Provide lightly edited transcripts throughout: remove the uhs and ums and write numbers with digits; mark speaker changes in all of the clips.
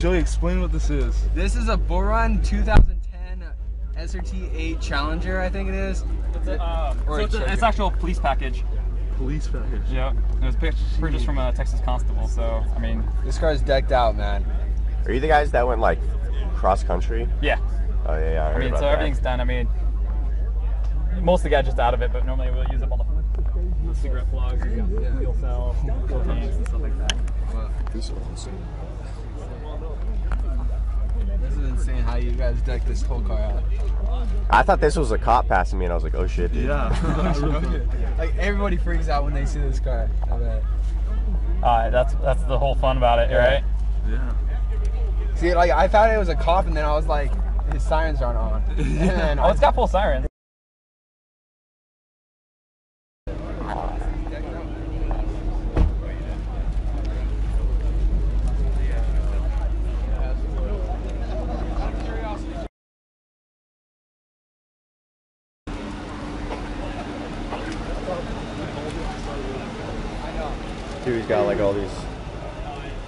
Speaker 1: Joey, explain what this is.
Speaker 2: This is a Bullrun 2010 SRT-8 Challenger, I think it is.
Speaker 3: It's actual police package.
Speaker 1: Police package.
Speaker 3: Yeah, it was purchased from a Texas constable. So I mean,
Speaker 2: this car's decked out, man.
Speaker 4: Are you the guys that went like cross country?
Speaker 3: Yeah.
Speaker 4: Oh yeah, I heard about
Speaker 3: so
Speaker 4: that.
Speaker 3: everything's done. I mean, most of the gadgets out of it, but normally we'll use up all the cigarette plugs, fuel cells, fuel tanks, and stuff like that.
Speaker 2: Wow. This is insane how you guys decked this whole car out.
Speaker 4: I thought this was a cop passing me, and I was like, oh shit, dude.
Speaker 1: Yeah.
Speaker 2: Like everybody freaks out when they see this car. I bet.
Speaker 3: That's the whole fun about it, right?
Speaker 1: Yeah.
Speaker 2: See, like I thought it was a cop, and then I was like, his sirens aren't on. And then
Speaker 3: Oh, it's got full sirens.
Speaker 4: Dude, he's got like all these.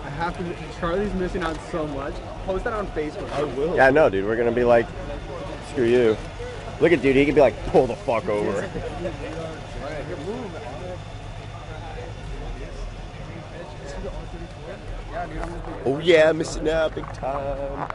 Speaker 5: I have to. Charlie's missing out so much. Post that on Facebook. I will.
Speaker 4: Yeah, no, dude, we're gonna be like, screw you. Look at dude, he can be like, pull the fuck over. Oh yeah, missing out big time.